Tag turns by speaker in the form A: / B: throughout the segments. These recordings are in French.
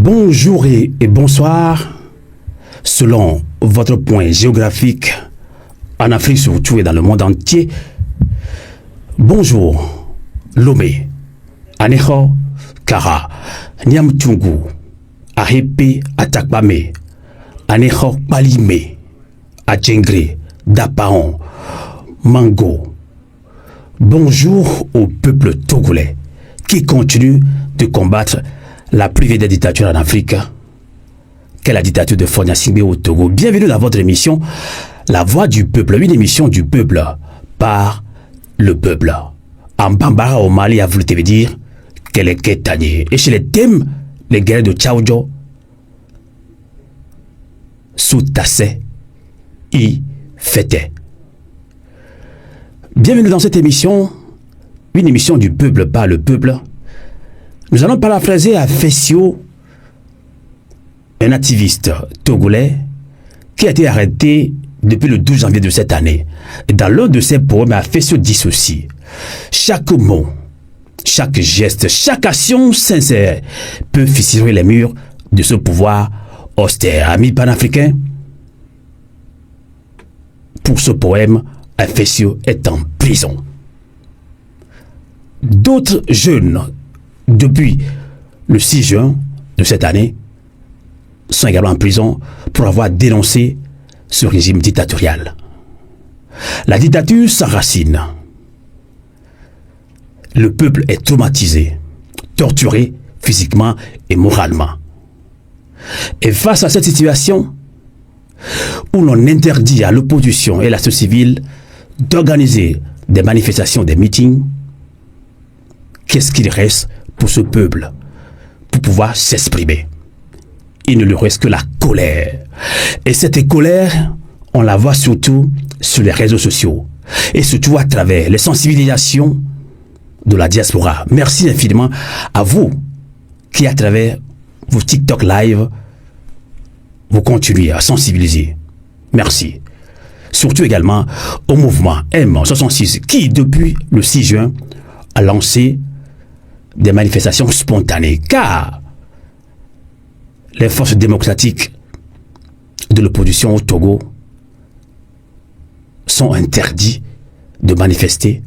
A: Bonjour et bonsoir, selon votre point géographique, en Afrique surtout et dans le monde entier. Bonjour, Lomé, Aneho, Kara, Nyamtungu, Ahepe, Atakpame, Aneho, Palime, Adjengre, Dapaon, Mango. Bonjour au peuple togolais qui continue de combattre la plus vieille des dictatures en Afrique, qu'est la dictature de Faure Gnassingbé au Togo. Bienvenue dans votre émission La Voix du Peuple, une émission du peuple par le peuple. En Bambara au Mali, à vous le dire qu'elle est Kétanier. Et chez les thèmes, les guerres de Tchaoudjo, Soutassé, y fêtait. Bienvenue dans cette émission, une émission du peuple par le peuple. Nous allons paraphraser à Fessio, un activiste togolais qui a été arrêté depuis le 12 janvier de cette année. Et dans l'un de ses poèmes, Fessio dit ceci: chaque mot, chaque geste, chaque action sincère peut fissurer les murs de ce pouvoir austère. Amis panafricains, pour ce poème, Fessio est en prison. D'autres jeunes, depuis le 6 juin de cette année, sont également en prison pour avoir dénoncé ce régime dictatorial. La dictature s'enracine. Le peuple est traumatisé, torturé physiquement et moralement. Et face à cette situation, où l'on interdit à l'opposition et à la société civile d'organiser des manifestations, des meetings, qu'est-ce qu'il reste pour ce peuple pour pouvoir s'exprimer? Il ne lui reste que la colère. Et cette colère, on la voit surtout sur les réseaux sociaux et surtout à travers les sensibilisations de la diaspora. Merci infiniment à vous qui, à travers vos TikTok live, vous continuez à sensibiliser. Merci. Surtout également au mouvement M66 qui, depuis le 6 juin, a lancé des manifestations spontanées, car les forces démocratiques de l'opposition au Togo sont interdites de manifester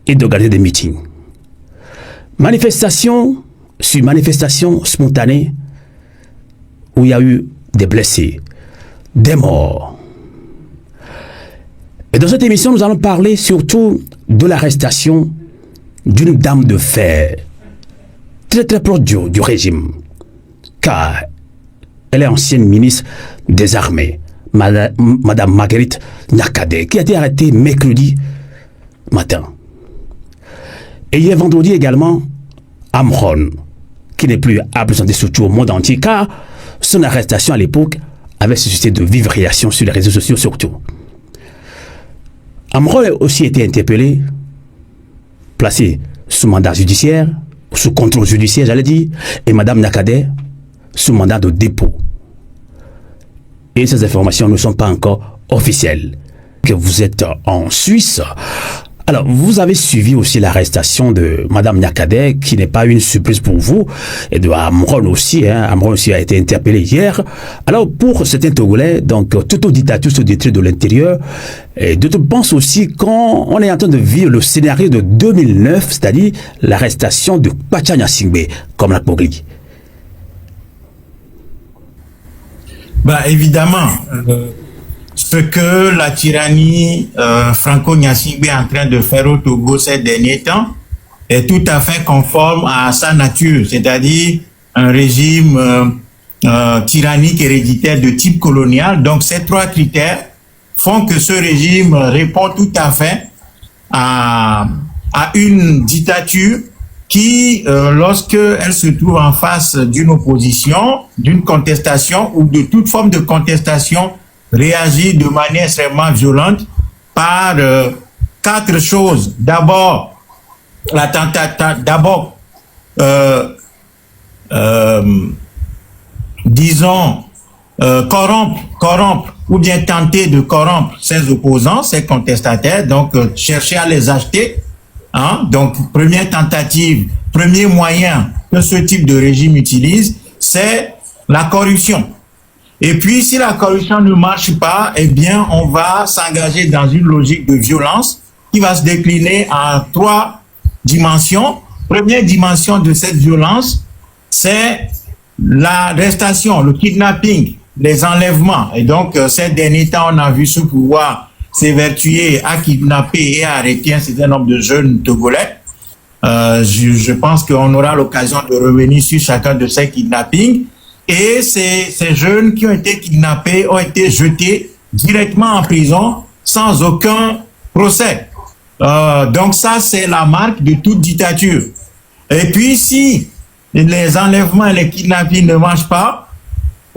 A: et d'organiser des meetings. Manifestation sur manifestation spontanée où il y a eu des blessés, des morts. Et dans cette émission, nous allons parler surtout de l'arrestation d'une dame de fer, très très proche du régime, car elle est ancienne ministre des Armées, Madame Marguerite Nyakade, qui a été arrêtée mercredi matin. Et hier vendredi également, Amron, qui n'est plus à présenter surtout au monde entier, car son arrestation à l'époque avait suscité de vives réactions sur les réseaux sociaux surtout. Amron a aussi été interpellé, placé sous mandat judiciaire, sous contrôle judiciaire, j'allais dire, et Madame Nyakade sous mandat de dépôt. Et ces informations ne sont pas encore officielles. Que vous êtes en Suisse. Alors, vous avez suivi aussi l'arrestation de Madame Nyakade, qui n'est pas une surprise pour vous, et de Amron aussi. Amron aussi a été interpellé hier. Alors, pour certains Togolais, donc, toute dictature se détruit de l'intérieur. Et d'autres pensent aussi qu'on est en train de vivre le scénario de 2009, c'est-à-dire l'arrestation de Faure Gnassingbé, comme la Pogli.
B: Bah, évidemment, ce que la tyrannie franco-gnassingbé est en train de faire au Togo ces derniers temps est tout à fait conforme à sa nature, c'est-à-dire un régime tyrannique héréditaire de type colonial. Donc ces trois critères font que ce régime répond tout à fait à une dictature qui, lorsque elle se trouve en face d'une opposition, d'une contestation ou de toute forme de contestation, réagit de manière extrêmement violente par quatre choses. D'abord, disons, corrompre ou bien tenter de corrompre ses opposants, ses contestataires, donc chercher à les acheter. Hein? Donc, première tentative, premier moyen que ce type de régime utilise, c'est la corruption. Et puis, si la corruption ne marche pas, eh bien, on va s'engager dans une logique de violence qui va se décliner en 3 dimensions. Première dimension de cette violence, c'est l'arrestation, le kidnapping, les enlèvements. Et donc, ces derniers temps, on a vu ce pouvoir s'évertuer à kidnapper et à arrêter un certain nombre de jeunes Togolais. Je pense qu'on aura l'occasion de revenir sur chacun de ces kidnappings. Et ces jeunes qui ont été kidnappés ont été jetés directement en prison sans aucun procès. Donc ça, c'est la marque de toute dictature. Et puis, si les enlèvements et les kidnappings ne marchent pas,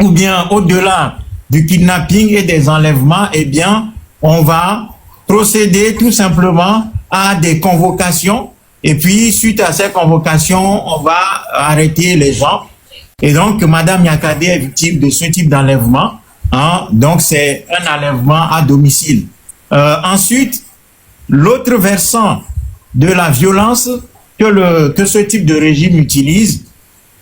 B: ou bien au-delà du kidnapping et des enlèvements, eh bien, on va procéder tout simplement à des convocations. Et puis, suite à ces convocations, on va arrêter les gens. Et donc, Madame Nyakade est victime de ce type d'enlèvement. Hein? Donc, c'est un enlèvement à domicile. Ensuite, l'autre versant de la violence que ce type de régime utilise,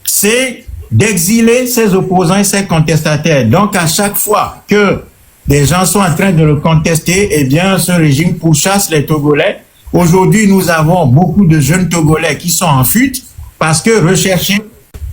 B: c'est d'exiler ses opposants et ses contestataires. Donc, à chaque fois que des gens sont en train de le contester, eh bien, ce régime pourchasse les Togolais. Aujourd'hui, nous avons beaucoup de jeunes Togolais qui sont en fuite parce que recherchés,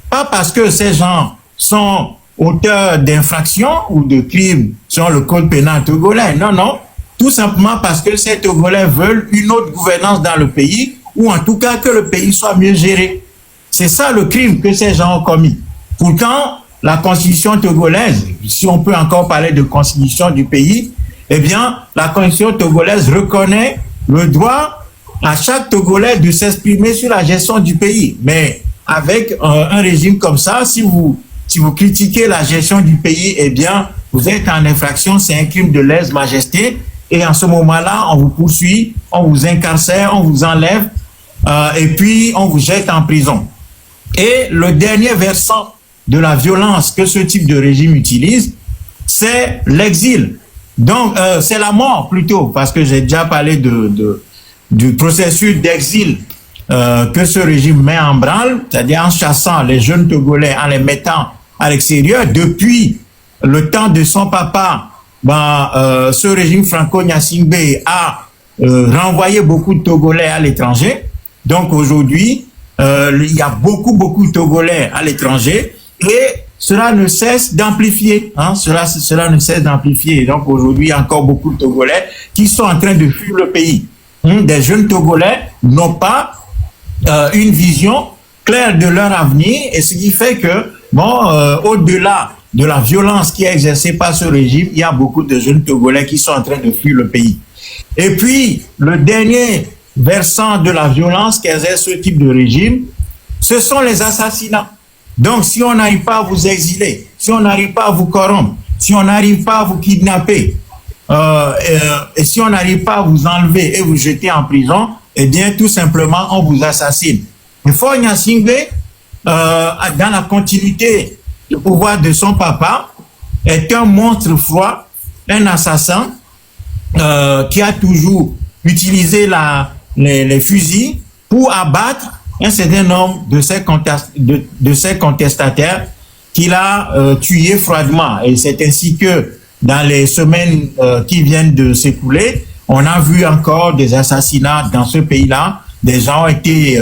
B: pas parce que ces gens sont auteurs d'infractions ou de crimes sur le code pénal togolais. Non, non. Tout simplement parce que ces Togolais veulent une autre gouvernance dans le pays, ou en tout cas que le pays soit mieux géré. C'est ça le crime que ces gens ont commis. Pourtant, la constitution togolaise, si on peut encore parler de constitution du pays, eh bien, la constitution togolaise reconnaît le droit à chaque Togolais de s'exprimer sur la gestion du pays. Mais avec un régime comme ça, si vous critiquez la gestion du pays, eh bien, vous êtes en infraction, c'est un crime de lèse-majesté. Et en ce moment-là, on vous poursuit, on vous incarcère, on vous enlève, et puis on vous jette en prison. Et le dernier versant de la violence que ce type de régime utilise, c'est l'exil. Donc, c'est la mort plutôt, parce que j'ai déjà parlé du processus d'exil que ce régime met en branle, c'est-à-dire en chassant les jeunes Togolais, en les mettant à l'extérieur. Depuis le temps de son papa, ce régime Franco-Gnassingbé a renvoyé beaucoup de Togolais à l'étranger. Donc aujourd'hui, il y a beaucoup de Togolais à l'étranger et cela ne cesse d'amplifier. Hein, cela ne cesse d'amplifier. Donc aujourd'hui, il y a encore beaucoup de Togolais qui sont en train de fuir le pays. Des jeunes Togolais n'ont pas une vision claire de leur avenir, et ce qui fait que, au-delà de la violence qui est exercée par ce régime, il y a beaucoup de jeunes Togolais qui sont en train de fuir le pays. Et puis, le dernier versant de la violence qu'exerce ce type de régime, ce sont les assassinats. Donc, si on n'arrive pas à vous exiler, si on n'arrive pas à vous corrompre, si on n'arrive pas à vous kidnapper, et si on n'arrive pas à vous enlever et vous jeter en prison, eh bien, tout simplement, on vous assassine. Et Faure Gnassingbé, dans la continuité du pouvoir de son papa, est un monstre froid, un assassin qui a toujours utilisé les fusils pour abattre un certain nombre de ses contestataires qu'il a tués froidement. Et c'est ainsi que dans les semaines qui viennent de s'écouler, on a vu encore des assassinats dans ce pays-là. Des gens ont été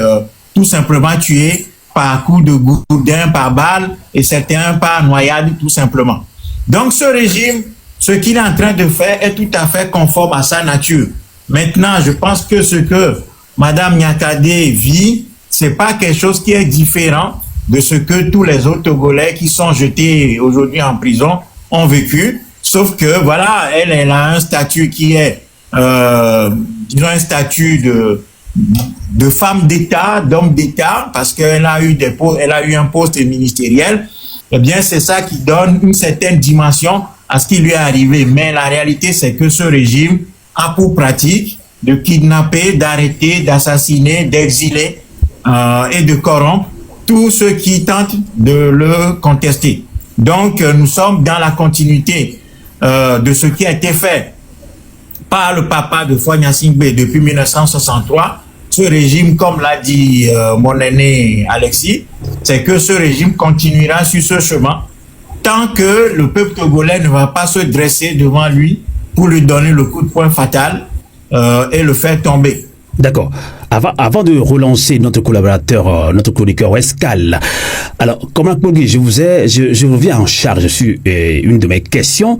B: tout simplement tués par coups de gourdin, par balle, et certains par noyade, tout simplement. Donc ce régime, ce qu'il est en train de faire est tout à fait conforme à sa nature. Maintenant, je pense que ce que Madame Nyakade vit, c'est pas quelque chose qui est différent de ce que tous les autres Togolais qui sont jetés aujourd'hui en prison ont vécu. Sauf que, voilà, elle a un statut qui est, disons, un statut de femme d'État, d'homme d'État, parce qu'elle a eu un poste ministériel. Eh bien, c'est ça qui donne une certaine dimension à ce qui lui est arrivé. Mais la réalité, c'est que ce régime a pour pratique de kidnapper, d'arrêter, d'assassiner, d'exiler et de corrompre tous ceux qui tentent de le contester. Donc, nous sommes dans la continuité de ce qui a été fait par le papa de Faure Gnassingbé depuis 1963, ce régime, comme l'a dit mon aîné Alexis, c'est que ce régime continuera sur ce chemin tant que le peuple togolais ne va pas se dresser devant lui pour lui donner le coup de poing fatal et le faire tomber.
A: D'accord. Avant de relancer notre collaborateur, notre chroniqueur Wescal, alors, comme je reviens en charge sur une de mes questions.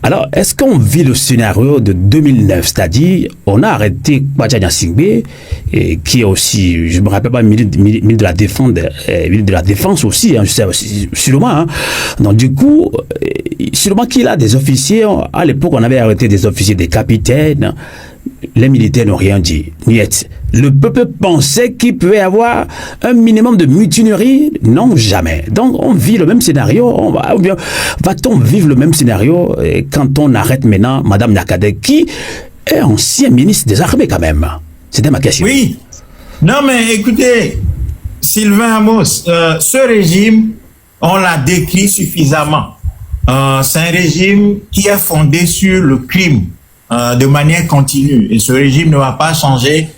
A: Alors, est-ce qu'on vit le scénario de 2009, c'est-à-dire, on a arrêté Kwadja Gnassingbé, qui est aussi, je me rappelle pas, ministre de la Défense aussi, hein, je sais, sûrement, hein. Donc, du coup, sûrement qu'il a des officiers, à l'époque, on avait arrêté des officiers, des capitaines. Les militaires n'ont rien dit. Niet. Le peuple pensait qu'il pouvait avoir un minimum de mutinerie. Non, jamais. Donc, on vit le même scénario. Va-t-on vivre le même scénario quand on arrête maintenant Madame Nyakade, qui est ancien ministre des Armées quand même? C'était ma question.
B: Oui. Non, mais écoutez, Sylvain Amos, ce régime, on l'a décrit suffisamment. C'est un régime qui est fondé sur le crime. De manière continue. Et ce régime ne va pas changer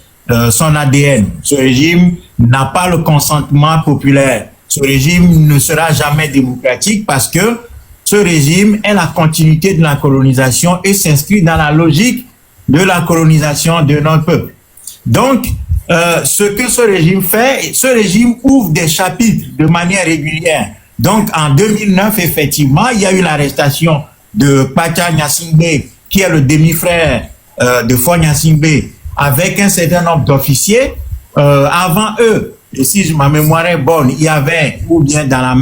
B: son ADN. Ce régime n'a pas le consentement populaire. Ce régime ne sera jamais démocratique parce que ce régime est la continuité de la colonisation et s'inscrit dans la logique de la colonisation de notre peuple. Donc, ce que ce régime fait, ce régime ouvre des chapitres de manière régulière. Donc, en 2009, effectivement, il y a eu l'arrestation de Kwadja Gnassingbé, qui est le demi-frère de Faure Gnassingbé, avec un certain nombre d'officiers. Avant eux, et si ma mémoire est bonne, il y avait, ou bien dans la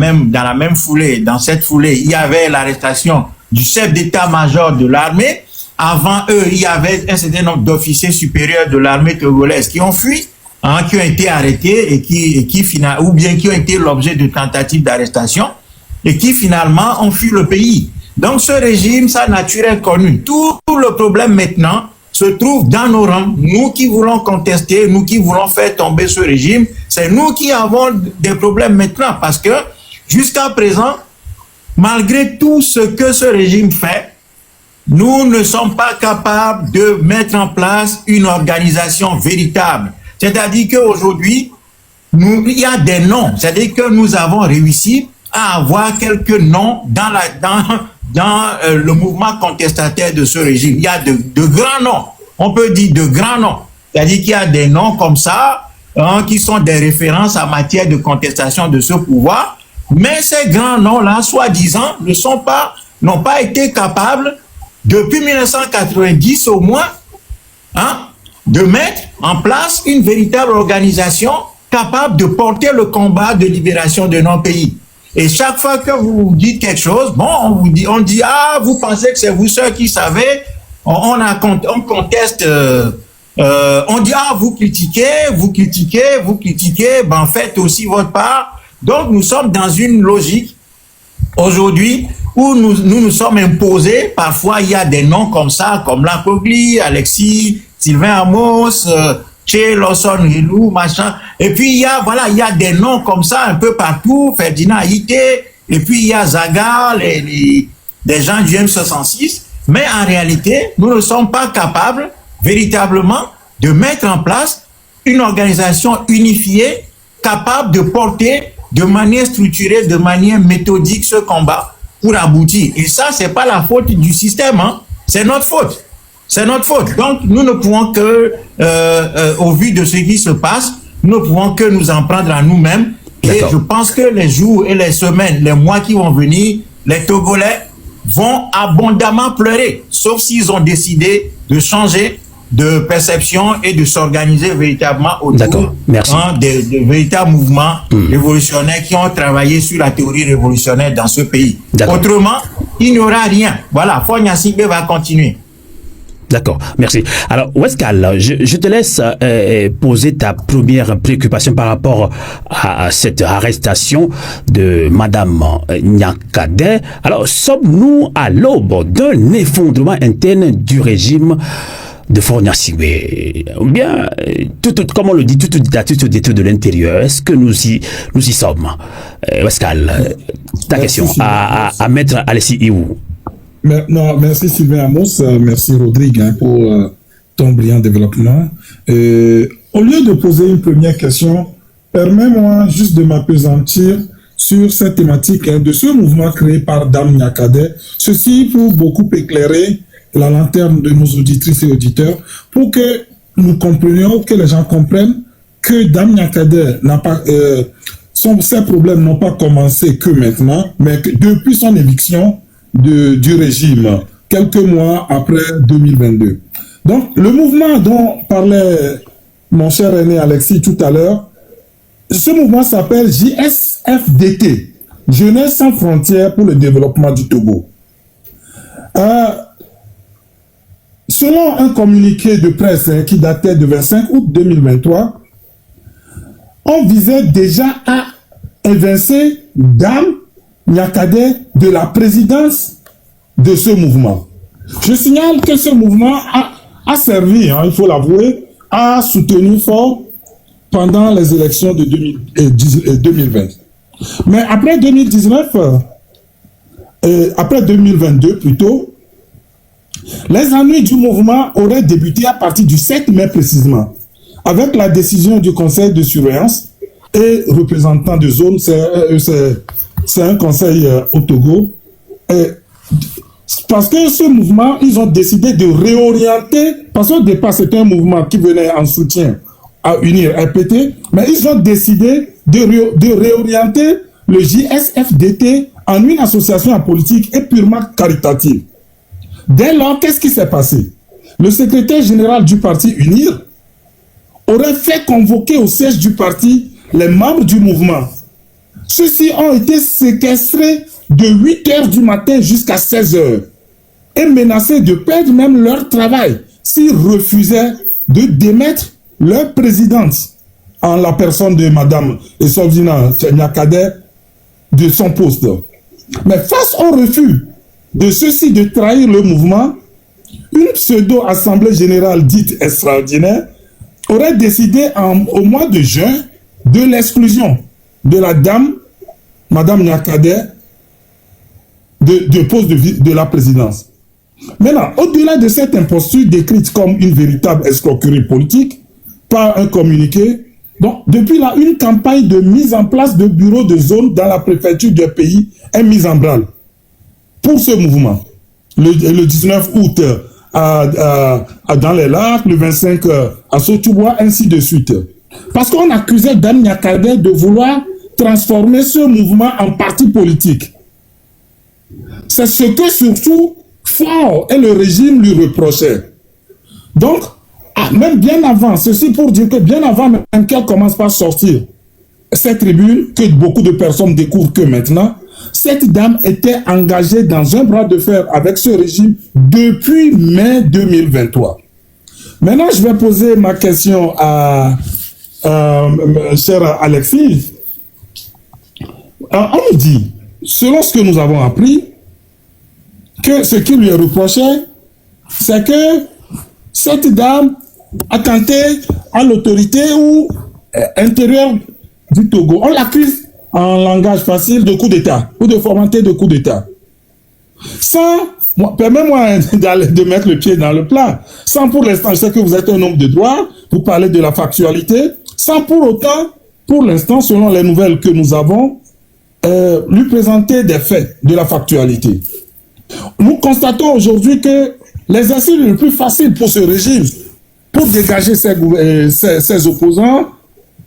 B: même foulée, dans cette foulée, il y avait l'arrestation du chef d'état-major de l'armée. Avant eux, il y avait un certain nombre d'officiers supérieurs de l'armée togolaise qui ont fui, hein, qui ont été arrêtés et qui ont été l'objet de tentatives d'arrestation et qui finalement ont fui le pays. Donc ce régime, sa nature est connue. Tout le problème maintenant se trouve dans nos rangs. Nous qui voulons contester, nous qui voulons faire tomber ce régime, c'est nous qui avons des problèmes maintenant parce que jusqu'à présent, malgré tout ce que ce régime fait, nous ne sommes pas capables de mettre en place une organisation véritable. C'est-à-dire qu'aujourd'hui, il y a des noms. C'est-à-dire que nous avons réussi à avoir quelques noms dans le mouvement contestataire de ce régime. Il y a de grands noms. On peut dire de grands noms. C'est-à-dire qu'il y a des noms comme ça, hein, qui sont des références en matière de contestation de ce pouvoir. Mais ces grands noms-là, soi-disant, n'ont pas été capables, depuis 1990 au moins, hein, de mettre en place une véritable organisation capable de porter le combat de libération de nos pays. Et chaque fois que vous dites quelque chose, bon, on dit, ah, vous pensez que c'est vous seuls qui savez, on conteste, on dit, ah, vous critiquez, ben, faites aussi votre part. Donc, nous sommes dans une logique, aujourd'hui, où nous sommes imposés. Parfois, il y a des noms comme ça, comme Lankogli, Alexis, Sylvain Amos, Che, Lawson, Hilou, machin. Et puis, il y a des noms comme ça un peu partout, Ferdinand Haïté, et puis il y a Zaga, des gens du M66. Mais en réalité, nous ne sommes pas capables, véritablement, de mettre en place une organisation unifiée, capable de porter de manière structurée, de manière méthodique ce combat pour aboutir. Et ça, c'est pas la faute du système, hein. C'est notre faute. C'est notre faute. Donc, nous ne pouvons que, au vu de ce qui se passe, nous ne pouvons que nous en prendre à nous-mêmes. Et je pense que les jours et les semaines, les mois qui vont venir, les Togolais vont abondamment pleurer, sauf s'ils ont décidé de changer de perception et de s'organiser véritablement autour de véritables mouvements révolutionnaires qui ont travaillé sur la théorie révolutionnaire dans ce pays. Autrement, il n'y aura rien. Voilà, Faure Gnassingbé va continuer.
A: D'accord, merci. Alors, Wescal, je te laisse poser ta première préoccupation par rapport à cette arrestation de Madame Nyakade. Alors, sommes-nous à l'aube d'un effondrement interne du régime de Faure Gnassingbé? Ou bien, comme on le dit, tout détruit de l'intérieur. Est-ce que nous y sommes? Wescal, ta question à mettre Alexis Iou.
C: Non, merci Sylvain Amos, merci Rodrigue, hein, pour ton brillant développement. au lieu de poser une première question, permets-moi juste de m'appesantir sur cette thématique de ce mouvement créé par Dame Niakhaday. Ceci pour beaucoup éclairer la lanterne de nos auditrices et auditeurs, pour que nous comprenions, que les gens comprennent que Dame Niakhaday n'a pas... ces problèmes n'ont pas commencé que maintenant, mais que depuis son éviction du régime, quelques mois après 2022. Donc, le mouvement dont parlait mon cher aîné Alexis tout à l'heure, ce mouvement s'appelle JSFDT, Jeunesse sans frontières pour le développement du Togo. Selon un communiqué de presse qui datait de 25 août 2023, on visait déjà à évincer Dame Niakhaday de la présidence de ce mouvement. Je signale que ce mouvement a servi, il faut l'avouer, a soutenu fort pendant les élections de 2020. Mais après 2019, après 2022 plutôt, les ennuis du mouvement auraient débuté à partir du 7 mai précisément, avec la décision du conseil de surveillance et représentant de zone, c'est un conseil au Togo. Parce que ce mouvement, ils ont décidé de réorienter, parce qu'au départ c'était un mouvement qui venait en soutien à unir RPT, mais ils ont décidé de réorienter le JSFDT en une association politique et purement caritative. Dès lors, qu'est-ce qui s'est passé? Le secrétaire général du parti UNIR aurait fait convoquer au siège du parti les membres du mouvement. Ceux-ci ont été séquestrés de 8 h du matin jusqu'à 16 h et menacés de perdre même leur travail s'ils refusaient de démettre leur présidente en la personne de Madame Esovina Niakhaday de son poste. Mais face au refus de ceux-ci de trahir le mouvement, une pseudo-assemblée générale dite extraordinaire aurait décidé au mois de juin de l'exclusion de la dame, Madame Niakhaday, de poste de la présidence. Maintenant, au-delà de cette imposture décrite comme une véritable escroquerie politique par un communiqué, donc depuis là, une campagne de mise en place de bureaux de zone dans la préfecture du pays est mise en branle pour ce mouvement. Le 19 août dans les lacs, le 25 à Sotubois, ainsi de suite. Parce qu'on accusait Dame Niakhaday de vouloir transformer ce mouvement en parti politique. C'est ce que surtout Faure et le régime lui reprochaient. Donc, même bien avant, ceci pour dire que bien avant même qu'elle commence par sortir cette tribune, que beaucoup de personnes découvrent que maintenant, cette dame était engagée dans un bras de fer avec ce régime depuis mai 2023. Maintenant, je vais poser ma question à cher Alexis. On nous dit, selon ce que nous avons appris, que ce qui lui est reproché, c'est que cette dame a tenté à l'autorité ou intérieure du Togo. On l'accuse en langage facile de coup d'État ou de fomenter de coup d'État. Permets-moi de mettre le pied dans le plat, sans pour l'instant, je sais que vous êtes un homme de droit, vous parlez de la factualité, sans pour autant, pour l'instant, selon les nouvelles que nous avons, lui présenter des faits de la factualité. Nous constatons aujourd'hui que l'exercice le plus facile pour ce régime, pour dégager ses opposants,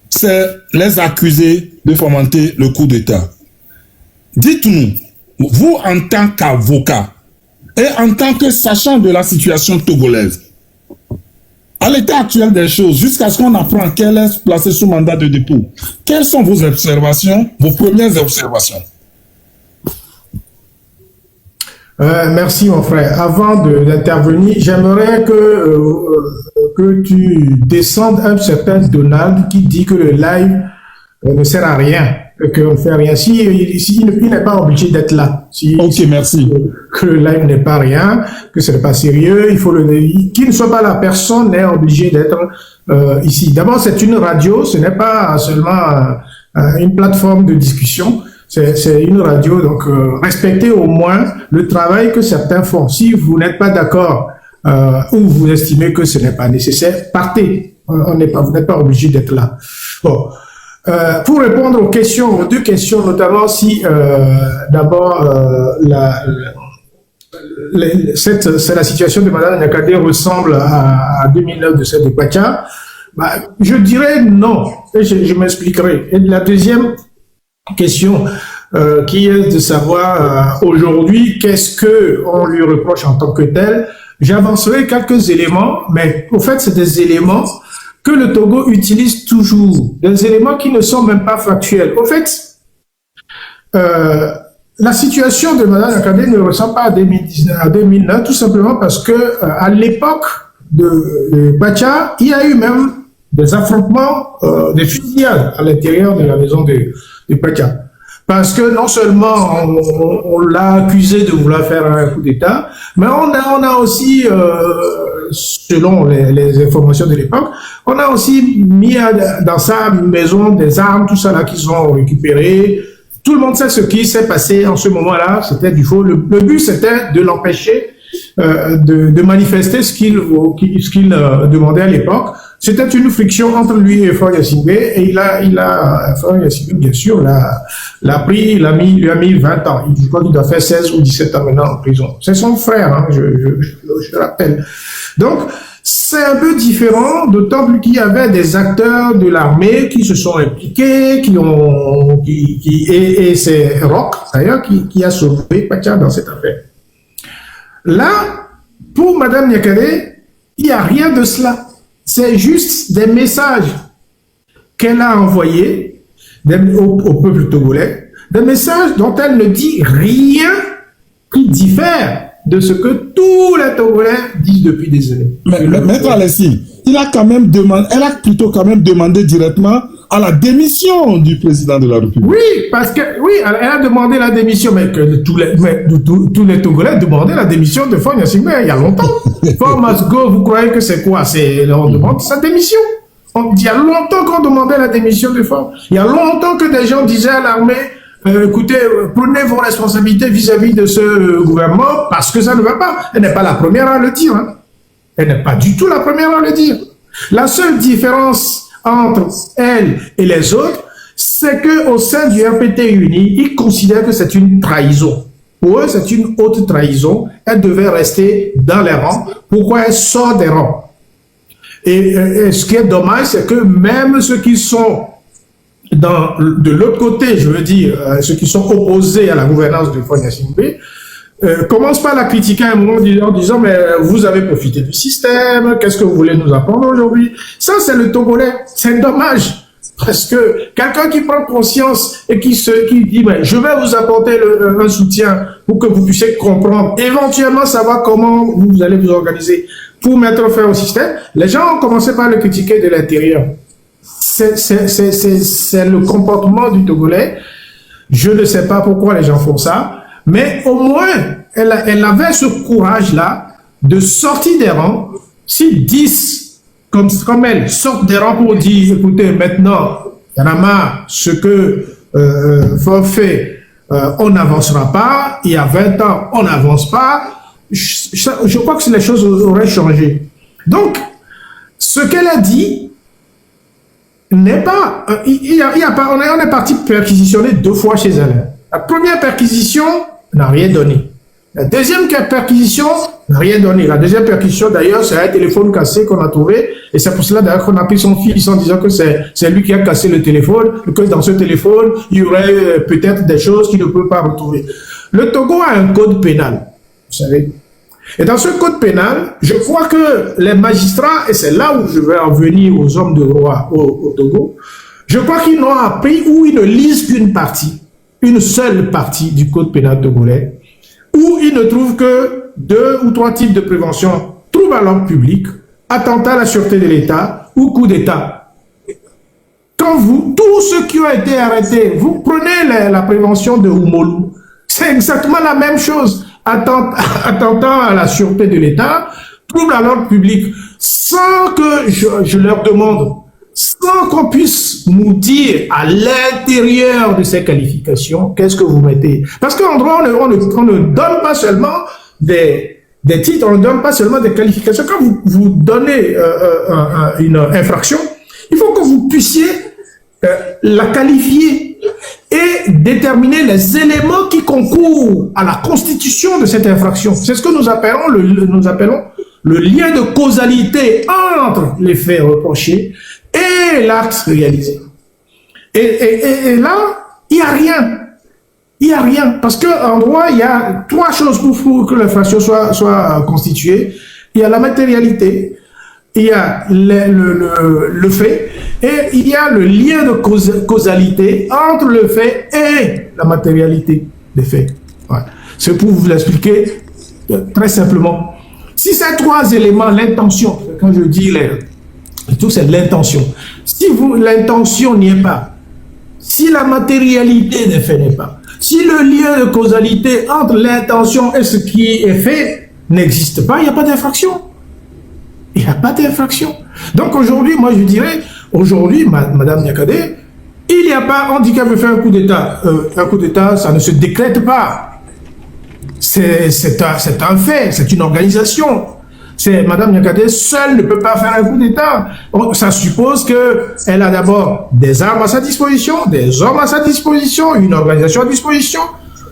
C: c'est les accuser de fomenter le coup d'État. Dites-nous, vous en tant qu'avocat et en tant que sachant de la situation togolaise, à l'état actuel des choses, jusqu'à ce qu'on apprend qu'elle est placée sous mandat de dépôt, quelles sont vos observations, vos premières observations?
D: Merci mon frère. Avant d'intervenir, j'aimerais que tu descendes un certain Donald qui dit que le live ne sert à rien, qu'on ne fait rien. Il n'est pas obligé d'être là.
C: Ok, merci.
D: Que le live n'est pas rien, que ce n'est pas sérieux, qu'il ne soit pas la personne n'est obligé d'être ici. D'abord, c'est une radio, ce n'est pas seulement une plateforme de discussion. C'est une radio, donc respectez au moins le travail que certains font. Si vous n'êtes pas d'accord ou vous estimez que ce n'est pas nécessaire, partez. vous n'êtes pas obligé d'être là. Bon. Pour répondre aux questions, aux deux questions, notamment si d'abord la situation de Madame Nyakadé ressemble à 2009 de celle de Kwacha, je dirais non. Et je m'expliquerai. Et la deuxième question qui est de savoir aujourd'hui qu'est-ce que on lui reproche en tant que tel, j'avancerai quelques éléments, mais au fait c'est des éléments que le Togo utilise toujours, des éléments qui ne sont même pas factuels. Au fait, la situation de Mme Nyakadé ne ressemble pas à 2009, tout simplement parce que à l'époque de Kwacha, il y a eu même des affrontements, des fusillades à l'intérieur de la maison de Kwacha. Parce que non seulement on l'a accusé de vouloir faire un coup d'État, mais on a aussi, selon les informations de l'époque, on a aussi mis dans sa maison des armes, tout ça là qu'ils ont récupéré. Tout le monde sait ce qui s'est passé en ce moment-là, c'était du faux. Le but c'était de l'empêcher de manifester ce qu'il demandait à l'époque. C'était une friction entre lui et Faure Gnassingbé, et Faure Gnassingbé, bien sûr, lui a mis 20 ans. Je crois qu'il doit faire 16 ou 17 ans maintenant en prison. C'est son frère, hein, je rappelle. Donc, c'est un peu différent, d'autant plus qu'il y avait des acteurs de l'armée qui se sont impliqués, et c'est Roch, d'ailleurs, qui a sauvé Kwacha dans cette affaire. Là, pour Madame Nyakadé, il n'y a rien de cela. C'est juste des messages qu'elle a envoyés au peuple togolais, des messages dont elle ne dit rien qui diffère de ce que tous les Togolais disent depuis des années.
C: Mais Maître Alessi, elle a plutôt quand même demandé directement à la démission du président de la République.
D: Oui, parce que elle a demandé la démission, mais que tous les Togolais demandaient la démission de Faure Gnassingbé il y a longtemps. Faure must go, vous croyez que c'est quoi? On demande sa démission. Il y a longtemps qu'on demandait la démission de Faure. Il y a longtemps que des gens disaient à l'armée, écoutez, prenez vos responsabilités vis-à-vis de ce gouvernement parce que ça ne va pas. Elle n'est pas la première à le dire. Hein. Elle n'est pas du tout la première à le dire. La seule différence entre elle et les autres, c'est que au sein du RPT uni, ils considèrent que c'est une trahison. Pour eux, c'est une haute trahison. Elle devait rester dans les rangs. Pourquoi elle sort des rangs? Et ce qui est dommage, c'est que même ceux qui sont de l'autre côté, je veux dire, ceux qui sont opposés à la gouvernance de Faure Gnassingbé, commence pas à la critiquer à un moment en disant mais vous avez profité du système, qu'est-ce que vous voulez nous apprendre aujourd'hui? Ça c'est le Togolais, c'est dommage parce que quelqu'un qui prend conscience et qui dit mais je vais vous apporter un soutien pour que vous puissiez comprendre, éventuellement savoir comment vous allez vous organiser pour mettre fin au système, les gens ont commencé par le critiquer de l'intérieur. C'est le comportement du Togolais. Je ne sais pas pourquoi les gens font ça. Mais au moins, elle avait ce courage-là de sortir des rangs. Si 10, comme elle, sortent des rangs pour dire, écoutez, maintenant, il y en a marre, ce que Faure fait, on n'avancera pas. Il y a 20 ans, on n'avance pas. Je crois que les choses auraient changé. Donc, ce qu'elle a dit n'est pas... on est parti perquisitionner 2 fois chez elle. La première perquisition n'a rien donné. La deuxième perquisition n'a rien donné. La deuxième perquisition, d'ailleurs, c'est un téléphone cassé qu'on a trouvé. Et c'est pour cela, d'ailleurs, qu'on a pris son fils en disant que c'est lui qui a cassé le téléphone, que dans ce téléphone, il y aurait peut-être des choses qu'il ne peut pas retrouver. Le Togo a un code pénal, vous savez. Et dans ce code pénal, je crois que les magistrats, et c'est là où je vais en venir aux hommes de loi au Togo, je crois qu'ils n'ont appris ou ils ne lisent qu'une partie, une seule partie du code pénal togolais, où ils ne trouvent que 2 ou 3 types de prévention: trouble à l'ordre public, attentat à la sûreté de l'État ou coup d'État. Quand tous ceux qui ont été arrêtés, vous prenez la prévention de Oumolou, c'est exactement la même chose. Attentat à la sûreté de l'État, trouble à l'ordre public, sans que je leur demande, sans qu'on puisse nous dire à l'intérieur de ces qualifications, qu'est-ce que vous mettez. Parce qu'en droit, on ne donne pas seulement des des titres, on ne donne pas seulement des qualifications. Quand vous donnez une infraction, il faut que vous puissiez la qualifier et déterminer les éléments qui concourent à la constitution de cette infraction. C'est ce que nous appelons le lien de causalité entre les faits reprochés et l'acte réalisé. Et là, il n'y a rien. Il n'y a rien. Parce qu'en droit, il y a trois choses pour que l'infraction soit constituée. Il y a la matérialité, il y a le fait, et il y a le lien de causalité entre le fait et la matérialité des faits. Ouais. C'est pour vous l'expliquer très simplement. Si ces trois éléments, l'intention, quand je dis tout c'est l'intention. Si l'intention n'y est pas, si la matérialité des faits n'est pas, si le lien de causalité entre l'intention et ce qui est fait n'existe pas, il n'y a pas d'infraction. Il n'y a pas d'infraction. Donc aujourd'hui, moi je dirais, aujourd'hui, Madame Niakhaté, il n'y a pas, on dit qu'elle veut faire un coup d'État. Un coup d'État, ça ne se décrète pas. C'est un fait, c'est une organisation. Madame Niakhaté seule ne peut pas faire un coup d'État. Ça suppose qu'elle a d'abord des armes à sa disposition, des hommes à sa disposition, une organisation à disposition,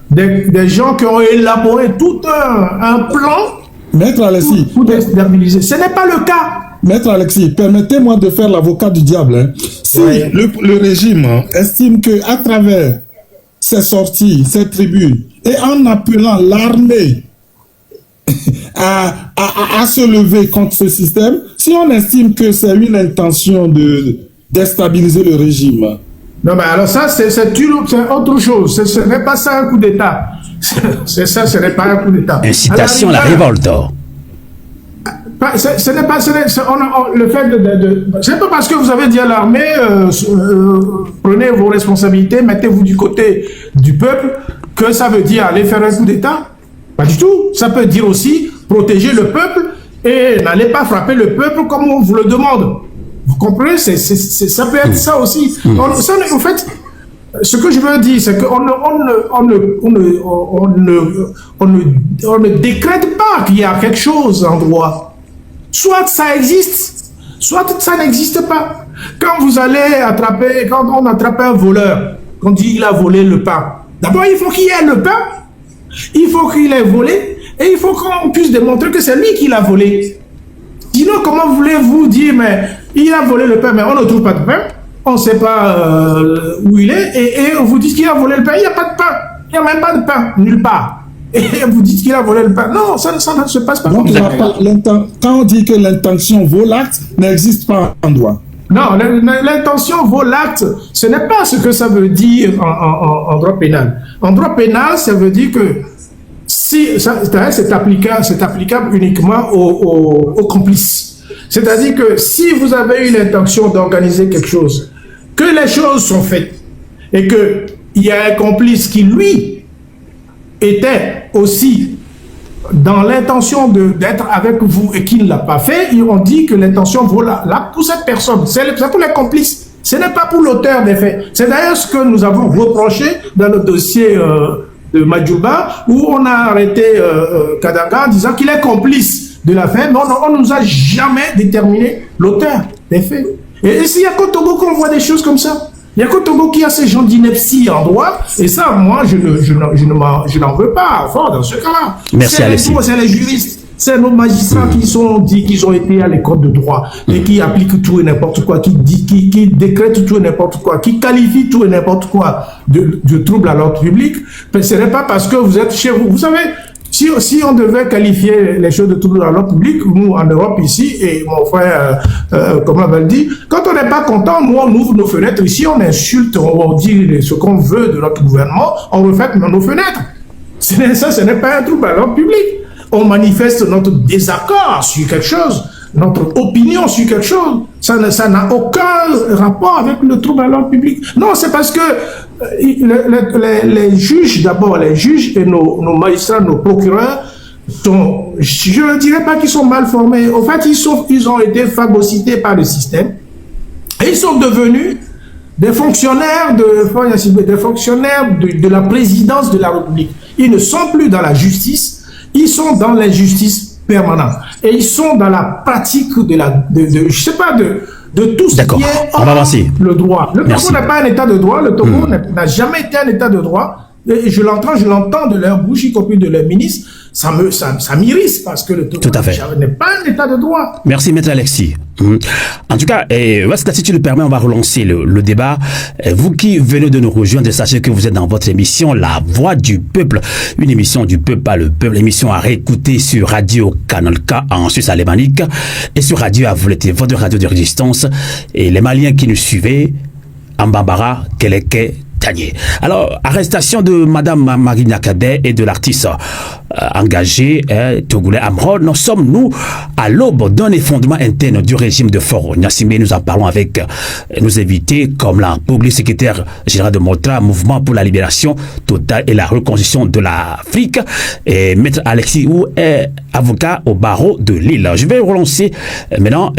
D: des gens qui ont élaboré tout un plan.
C: Maître Alexis,
D: pour déstabiliser. Ce n'est pas le cas.
C: Maître Alexis, permettez-moi de faire l'avocat du diable. Hein. Si le régime estime qu'à travers ses sorties, ses tribunes, et en appelant l'armée à se lever contre ce système, si on estime que c'est une intention de déstabiliser le régime.
D: Non, mais alors ça, c'est autre chose. Ce n'est pas ça un coup d'État. C'est ça, ce n'est pas un coup d'État.
A: Incitation à la révolte.
D: Ce n'est pas le fait c'est pas parce que vous avez dit à l'armée prenez vos responsabilités, mettez-vous du côté du peuple que ça veut dire aller faire un coup d'État. Pas du tout. Ça peut dire aussi protéger le peuple et n'allez pas frapper le peuple comme on vous le demande. Vous comprenez? Ça peut être ça aussi. En fait, ce que je veux dire, c'est qu'on ne décrète pas qu'il y a quelque chose en droit. Soit ça existe, soit ça n'existe pas. Quand vous allez attraper, quand on attrape un voleur, on dit il a volé le pain. D'abord, il faut qu'il y ait le pain, il faut qu'il ait volé, et il faut qu'on puisse démontrer que c'est lui qui l'a volé. Sinon, comment voulez-vous dire, mais il a volé le pain, mais on ne trouve pas de pain, on ne sait pas où il est, et on vous dit qu'il a volé le pain, il n'y a pas de pain, il n'y a même pas de pain, nulle part. Et vous dites qu'il a volé le pain. Non, ça ne se passe pas comme ça.
C: Quand on dit que l'intention vaut l'acte, n'existe pas en droit.
D: Non, l'intention vaut l'acte. Ce n'est pas ce que ça veut dire en droit pénal. En droit pénal, ça veut dire que si c'est applicable uniquement aux complices. C'est-à-dire que si vous avez eu l'intention d'organiser quelque chose, que les choses sont faites, et qu'il y a un complice qui, lui, était aussi dans l'intention d'être avec vous et qui ne l'a pas fait, on dit que l'intention vaut là pour cette personne. C'est pour les complices. Ce n'est pas pour l'auteur des faits. C'est d'ailleurs ce que nous avons reproché dans le dossier de Madjouba, où on a arrêté Kadanga en disant qu'il est complice de l'affaire, mais on ne nous a jamais déterminé l'auteur des faits. Et s'il y a qu'au Togo qu'on voit des choses comme ça. Il n'y a qu'au Togo qui a ces gens d'ineptie en droit, et ça, moi, je n'en veux pas, fort dans ce cas-là.
A: Merci, Alexis.
D: C'est les juristes, c'est nos magistrats qui sont dit qu'ils ont été à l'école de droit, et qui appliquent tout et n'importe quoi, qui décrètent tout et n'importe quoi, qui qualifient tout et n'importe quoi de trouble à l'ordre public. Mais ce n'est pas parce que vous êtes chez vous. Vous savez, si on devait qualifier les choses de trouble à l'ordre public, nous, en Europe, ici, et mon frère, comment on va le dire, quand on n'est pas content, nous, on ouvre nos fenêtres ici, on insulte, on dit ce qu'on veut de notre gouvernement, on refait nos fenêtres. Ça, ce n'est pas un trouble à l'ordre public. On manifeste notre désaccord sur quelque chose, notre opinion sur quelque chose. Ça n'a aucun rapport avec le trouble à l'ordre public. Non, c'est parce que les juges, d'abord, les juges et nos magistrats, nos procureurs, je ne dirais pas qu'ils sont mal formés. En fait, ils ont été phagocytés par le système et ils sont devenus des fonctionnaires de la présidence de la République. Ils ne sont plus dans la justice, Ils sont dans l'injustice permanente. Et ils sont dans la pratique je sais pas, de tout ce qui est
A: on va avancer.
D: Le droit. Le Togo n'est pas un état de droit. Le Togo n'a jamais été un état de droit. Et je l'entends de leur bouche, y compris de leur ministre. Ça m'irrisse parce que le Togo n'est pas un état de droit.
A: Merci, Maître Alexis. En tout cas, si tu le permets, on va relancer le débat. Vous qui venez de nous rejoindre, sachez que vous êtes dans votre émission La Voix du Peuple, une émission du peuple par le peuple, émission à réécouter sur Radio Kanolka en Suisse alémanique et sur Radio Avoleté, votre radio de résistance. Et les Maliens qui nous suivaient, Ambambara, Keleke, Tanier. Alors, arrestation de Madame Marie Nyakadé et de l'artiste engagé togolais Amro. Nous sommes, à l'aube d'un effondrement interne du régime de Faure Gnassingbé. Nous en parlons avec nos invités comme la secrétaire générale de Motra, Mouvement pour la libération totale et la reconstruction de l'Afrique, et Maître Alexis Ou est avocat au barreau de Lille. Je vais relancer maintenant,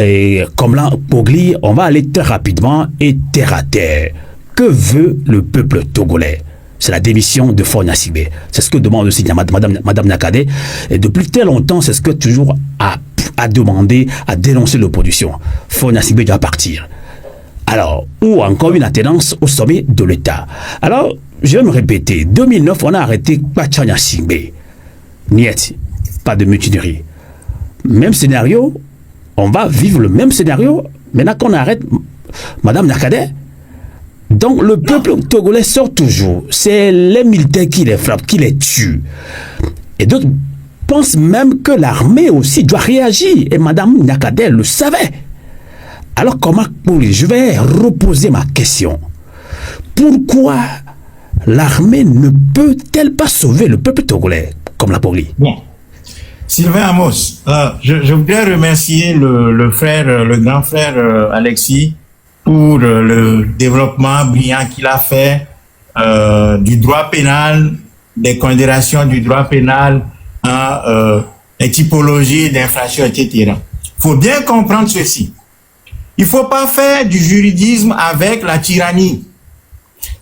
A: comme là, Pogli, on va aller très rapidement et terre à terre. Que veut le peuple togolais? C'est la démission de Faure Gnassingbé. C'est ce que demande aussi Madame Nyakadé. Et depuis très longtemps, c'est ce que toujours a demandé, a dénoncé l'opposition. Faure Gnassingbé doit partir. Alors, ou encore une attenance au sommet de l'État. Alors, je vais me répéter. 2009, on a arrêté Faure Gnassingbé. Niet, pas de mutinerie. Même scénario, on va vivre le même scénario maintenant qu'on arrête Madame Nyakadé. Donc le peuple togolais sort toujours. C'est les militaires qui les frappent, qui les tuent. Et d'autres pensent même que l'armée aussi doit réagir. Et Madame Nyakadé le savait. Alors comment je vais reposer ma question. Pourquoi l'armée ne peut-elle pas sauver le peuple togolais comme la Pogli?
B: Bon. Sylvain Amos, je voudrais remercier le grand frère Alexis pour le développement brillant qu'il a fait du droit pénal, des considérations du droit pénal, les typologies d'infractions, etc. Il faut bien comprendre ceci. Il ne faut pas faire du juridisme avec la tyrannie.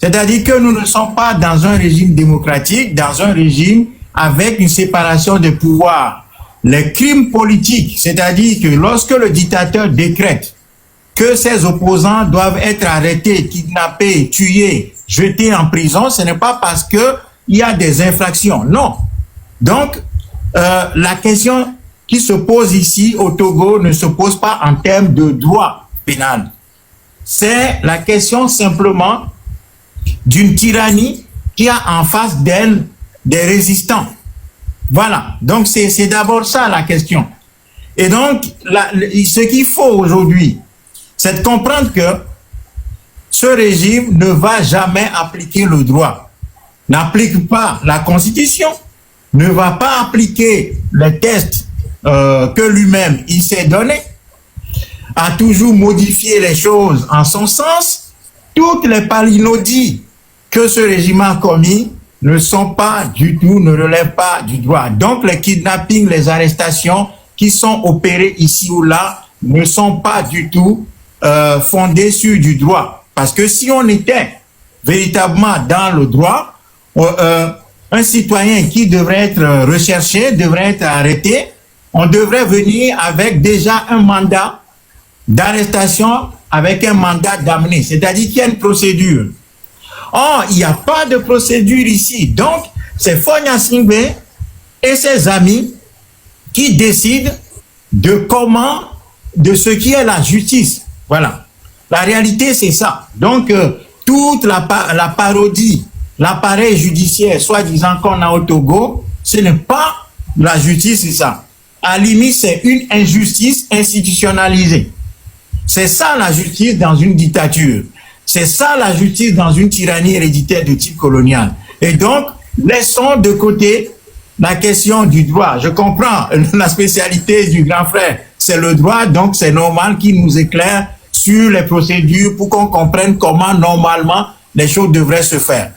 B: C'est-à-dire que nous ne sommes pas dans un régime démocratique, dans un régime avec une séparation des pouvoirs. Les crimes politiques, c'est-à-dire que lorsque le dictateur décrète que ses opposants doivent être arrêtés, kidnappés, tués, jetés en prison, ce n'est pas parce qu'il y a des infractions. Non. Donc, la question qui se pose ici au Togo ne se pose pas en termes de droit pénal. C'est la question simplement d'une tyrannie qui a en face d'elle des résistants. Voilà. Donc, c'est d'abord ça la question. Et donc, ce qu'il faut aujourd'hui, c'est de comprendre que ce régime ne va jamais appliquer le droit, n'applique pas la Constitution, ne va pas appliquer les tests que lui-même il s'est donné, a toujours modifié les choses en son sens. Toutes les palinodies que ce régime a commis ne sont pas du tout, ne relèvent pas du droit. Donc les kidnappings, les arrestations qui sont opérées ici ou là ne sont pas du tout fondées sur du droit. Parce que si on était véritablement dans le droit, un citoyen qui devrait être recherché, devrait être arrêté, on devrait venir avec déjà un mandat d'arrestation, avec un mandat d'amener. C'est-à-dire qu'il y a une procédure. Or, il n'y a pas de procédure ici. Donc, c'est Faure Gnassingbé et ses amis qui décident de ce qui est la justice. Voilà. La réalité, c'est ça. Donc, toute la parodie, l'appareil judiciaire, soi-disant qu'on a au Togo, ce n'est pas la justice, c'est ça. À la limite, c'est une injustice institutionnalisée. C'est ça la justice dans une dictature. C'est ça la justice dans une tyrannie héréditaire de type colonial. Et donc, laissons de côté la question du droit. Je comprends la spécialité du grand frère, c'est le droit, donc c'est normal qu'il nous éclaire sur les procédures pour qu'on comprenne comment normalement les choses devraient se faire.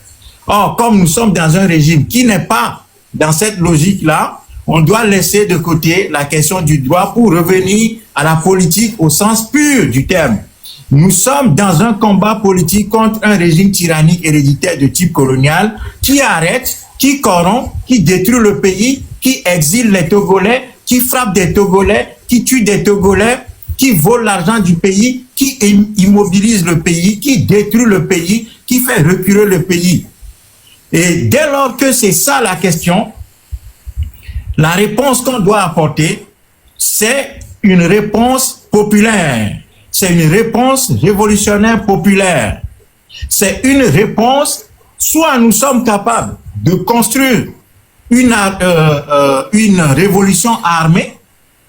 B: Or, comme nous sommes dans un régime qui n'est pas dans cette logique-là, on doit laisser de côté la question du droit pour revenir à la politique au sens pur du terme. Nous sommes dans un combat politique contre un régime tyrannique héréditaire de type colonial qui arrête, qui corrompt, qui détruit le pays, qui exile les Togolais, qui frappe des Togolais, qui tue des Togolais, qui vole l'argent du pays, qui immobilise le pays, qui détruit le pays, qui fait reculer le pays. Et dès lors que c'est ça la question, la réponse qu'on doit apporter, c'est une réponse populaire. C'est une réponse révolutionnaire populaire. C'est une réponse, soit nous sommes capables de construire une révolution armée,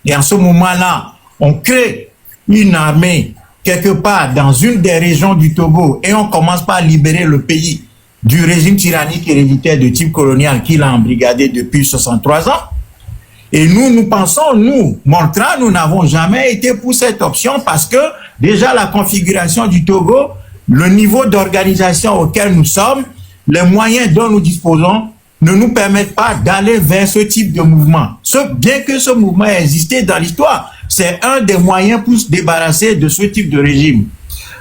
B: et en ce moment-là, on crée une armée quelque part dans une des régions du Togo et on commence par libérer le pays du régime tyrannique héréditaire de type colonial qui l'a embrigadé depuis 63 ans. Et nous pensons, nous, Montra, nous n'avons jamais été pour cette option parce que déjà la configuration du Togo, le niveau d'organisation auquel nous sommes, les moyens dont nous disposons ne nous permettent pas d'aller vers ce type de mouvement. Bien que ce mouvement ait existé dans l'histoire, c'est un des moyens pour se débarrasser de ce type de régime.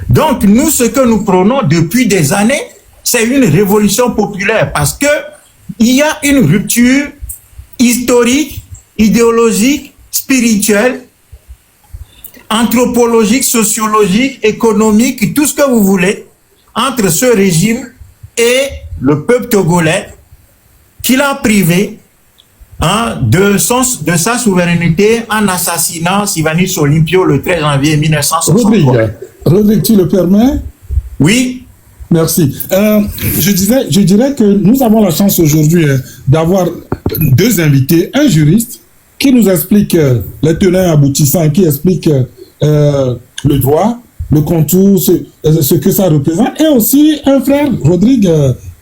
B: Donc, nous, ce que nous prenons depuis des années, c'est une révolution populaire parce que il y a une rupture historique, idéologique, spirituelle, anthropologique, sociologique, économique, tout ce que vous voulez, entre ce régime et le peuple togolais qui l'a privé de sa souveraineté en assassinant Sylvanus Olympio le 13 janvier 1963.
C: Rodrigue, tu le permets?
B: Oui.
C: Merci. Je dirais que nous avons la chance aujourd'hui d'avoir deux invités, un juriste qui nous explique les tenants aboutissants, qui explique le droit, le contour, ce que ça représente, et aussi un frère, Rodrigue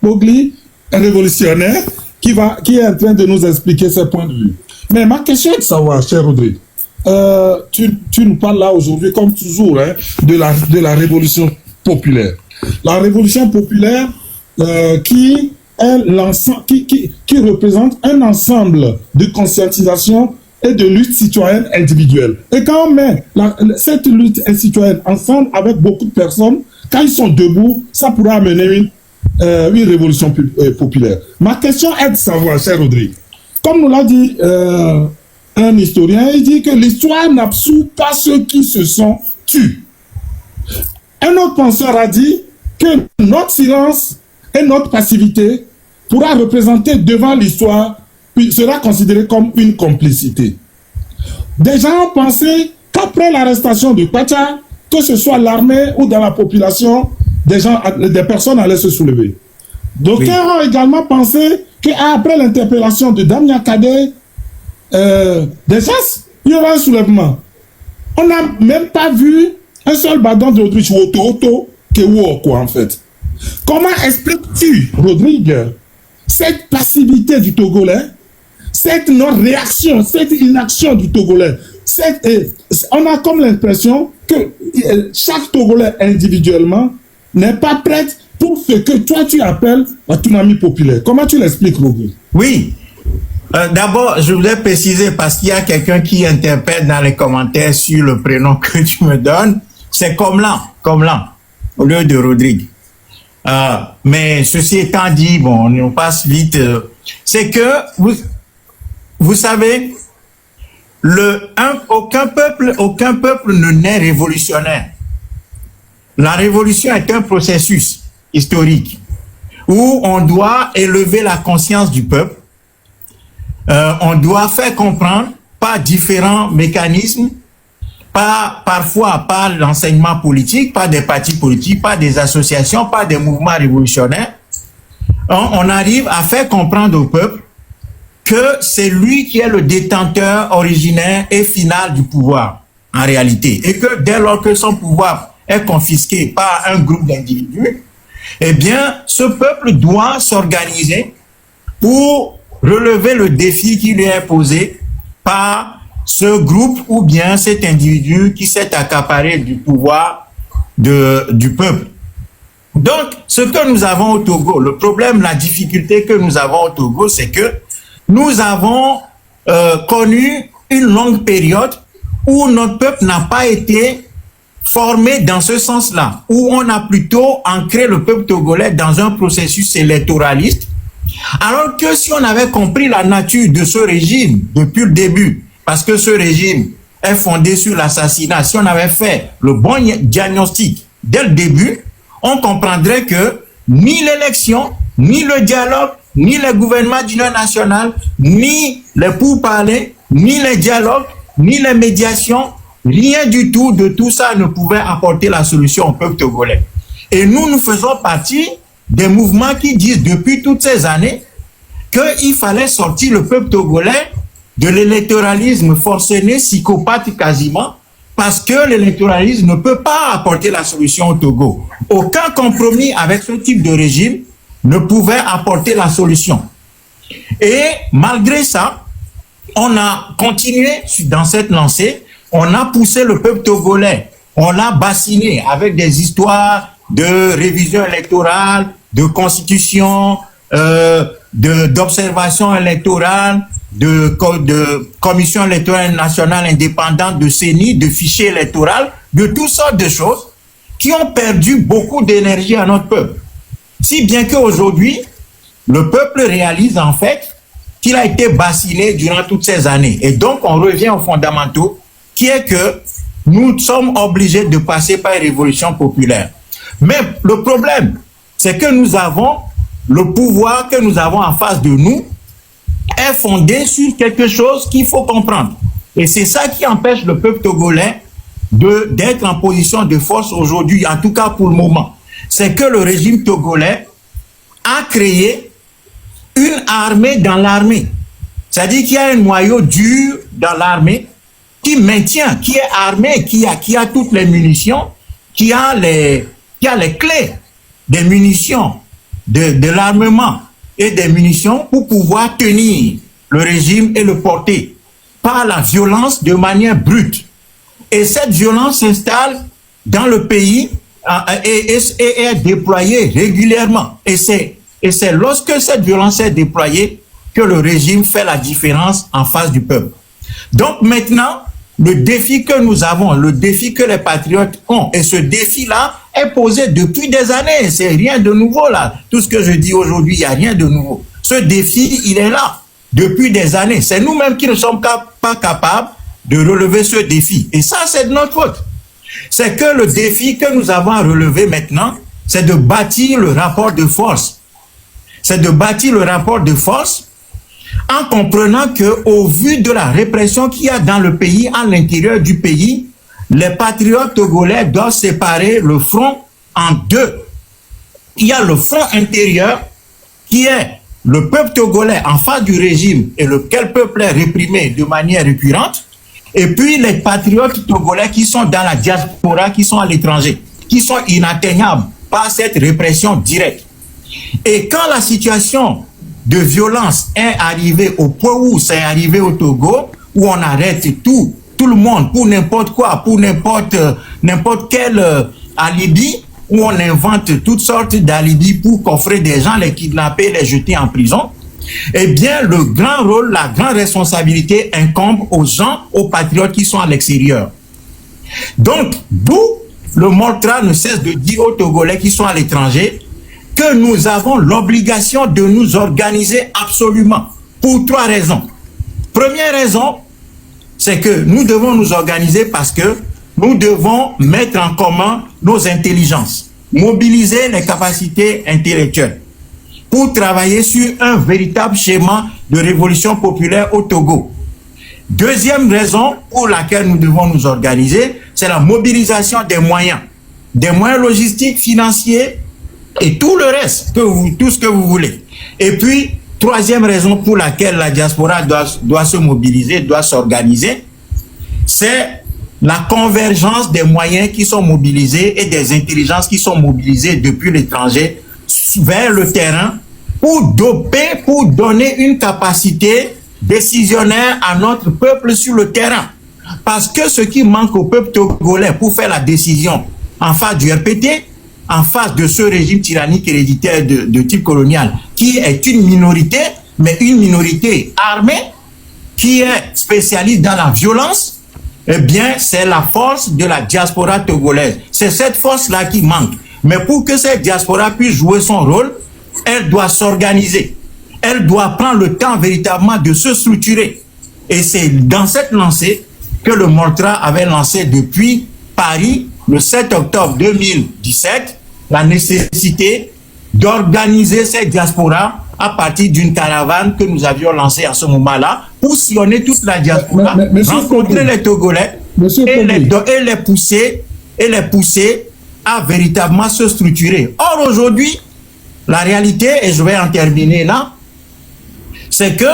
C: Pogli, un révolutionnaire, qui est en train de nous expliquer ses points de vue. Mais ma question est de savoir, cher Rodrigue, tu nous parles là aujourd'hui, comme toujours, de la révolution populaire. La révolution populaire qui représente un ensemble de conscientisation et de lutte citoyenne individuelle. Et quand on met cette lutte citoyenne ensemble avec beaucoup de personnes, quand ils sont debout, ça pourrait amener une révolution populaire. Ma question est de savoir, cher Rodrigue, comme nous l'a dit un historien, il dit que l'histoire n'absout pas ceux qui se sont tus. Un autre penseur a dit que notre silence et notre passivité pourra représenter devant l'histoire, puis sera considéré comme une complicité. Des gens ont pensé qu'après l'arrestation de Kwacha, que ce soit l'armée ou dans la population, des personnes allaient se soulever. D'aucuns ont également pensé qu'après l'interpellation de Damia Kadé, il y aura un soulèvement. On n'a même pas vu un seul badon de Rodrigue Woto, quoi, en fait. Comment expliques-tu, Rodrigue, cette passivité du Togolais, cette non-réaction, cette inaction du Togolais? On a comme l'impression que chaque Togolais individuellement n'est pas prêt pour ce que toi tu appelles la tsunami populaire. Comment tu l'expliques, Rodrigue?
B: Oui. D'abord, je voulais préciser, parce qu'il y a quelqu'un qui interpelle dans les commentaires sur le prénom que tu me donnes, c'est Komlan, au lieu de Rodrigue. Mais ceci étant dit, bon, on passe vite. C'est que, vous savez, aucun peuple ne naît révolutionnaire. La révolution est un processus historique où on doit élever la conscience du peuple. On doit faire comprendre par différents mécanismes, parfois par l'enseignement politique, par des partis politiques, par des associations, par des mouvements révolutionnaires. On arrive à faire comprendre au peuple que c'est lui qui est le détenteur originaire et final du pouvoir, en réalité. Et que dès lors que son pouvoir est confisqué par un groupe d'individus, eh bien, ce peuple doit s'organiser pour relever le défi qui lui est posé par ce groupe ou bien cet individu qui s'est accaparé du pouvoir du peuple. Donc, ce que nous avons au Togo, le problème, la difficulté que nous avons au Togo, c'est que nous avons connu une longue période où notre peuple n'a pas été formé dans ce sens-là, où on a plutôt ancré le peuple togolais dans un processus électoraliste Alors que si on avait compris la nature de ce régime depuis le début, parce que ce régime est fondé sur l'assassinat, si on avait fait le bon diagnostic dès le début, on comprendrait que ni l'élection, ni le dialogue, ni le gouvernement d'union nationale, ni les pourparlers, ni les dialogues, ni les médiations, rien du tout de tout ça ne pouvait apporter la solution au peuple togolais. Et nous faisons partie des mouvements qui disent depuis toutes ces années qu'il fallait sortir le peuple togolais de l'électoralisme forcené, psychopathe quasiment, parce que l'électoralisme ne peut pas apporter la solution au Togo. Aucun compromis avec ce type de régime ne pouvait apporter la solution. Et malgré ça, on a continué dans cette lancée, on a poussé le peuple togolais, on l'a bassiné avec des histoires de révision électorale, de constitution, d'observation électorale, de commission électorale nationale indépendante, de CENI, de fichier électoral, de toutes sortes de choses qui ont perdu beaucoup d'énergie à notre peuple. Si bien qu'aujourd'hui, le peuple réalise en fait qu'il a été bassiné durant toutes ces années. Et donc, on revient aux fondamentaux, qui est que nous sommes obligés de passer par une révolution populaire. Mais le problème, c'est que nous avons le pouvoir que nous avons en face de nous est fondé sur quelque chose qu'il faut comprendre. Et c'est ça qui empêche le peuple togolais d'être en position de force aujourd'hui, en tout cas pour le moment. C'est que le régime togolais a créé une armée dans l'armée. C'est-à-dire qu'il y a un noyau dur dans l'armée qui maintient, qui est armé, qui a toutes les munitions, qui a les clés des munitions, de l'armement et des munitions pour pouvoir tenir le régime et le porter par la violence de manière brute. Et cette violence s'installe dans le pays et est déployée régulièrement. Et c'est lorsque cette violence est déployée que le régime fait la différence en face du peuple. Donc maintenant, le défi que nous avons, le défi que les patriotes ont, et ce défi-là est posé depuis des années. C'est rien de nouveau là. Tout ce que je dis aujourd'hui, il n'y a rien de nouveau. Ce défi, il est là depuis des années. C'est nous-mêmes qui ne sommes pas capables de relever ce défi. Et ça, c'est de notre faute. C'est que le défi que nous avons à relever maintenant, c'est de bâtir le rapport de force. C'est de bâtir le rapport de force en comprenant que, au vu de la répression qu'il y a dans le pays, à l'intérieur du pays, les patriotes togolais doivent séparer le front en deux. Il y a le front intérieur qui est le peuple togolais en face du régime et lequel peuple est réprimé de manière récurrente, et puis les patriotes togolais qui sont dans la diaspora, qui sont à l'étranger, qui sont inatteignables par cette répression directe. Et quand la situation de violence est arrivée au point où c'est arrivé au Togo, où on arrête tout le monde pour n'importe quoi, pour n'importe quel alibi, où on invente toutes sortes d'alibis pour coffrer des gens, les kidnapper, les jeter en prison, eh bien, le grand rôle, la grande responsabilité incombe aux gens, aux patriotes qui sont à l'extérieur. Donc, d'où le Moltra ne cesse de dire aux Togolais qui sont à l'étranger que nous avons l'obligation de nous organiser absolument pour 3 raisons. Première raison, c'est que nous devons nous organiser parce que nous devons mettre en commun nos intelligences, mobiliser les capacités intellectuelles pour travailler sur un véritable schéma de révolution populaire au Togo. Deuxième raison pour laquelle nous devons nous organiser, c'est la mobilisation des moyens logistiques, financiers et tout le reste, tout ce que vous voulez. Et puis, troisième raison pour laquelle la diaspora doit se mobiliser, doit s'organiser, c'est la convergence des moyens qui sont mobilisés et des intelligences qui sont mobilisées depuis l'étranger vers le terrain pour doper, pour donner une capacité décisionnaire à notre peuple sur le terrain. Parce que ce qui manque au peuple togolais pour faire la décision en face du RPT, en face de ce régime tyrannique héréditaire de type colonial, qui est une minorité, mais une minorité armée, qui est spécialiste dans la violence, eh bien, c'est la force de la diaspora togolaise. C'est cette force-là qui manque. Mais pour que cette diaspora puisse jouer son rôle, elle doit s'organiser. elle doit prendre le temps véritablement de se structurer. Et c'est dans cette lancée que le Moltra avait lancé depuis Paris, le 7 octobre 2017, la nécessité d'organiser cette diaspora à partir d'une caravane que nous avions lancée à ce moment-là pour sillonner toute la diaspora, rencontrer les Togolais et les pousser à véritablement se structurer. Or, aujourd'hui, la réalité, et je vais en terminer là, c'est que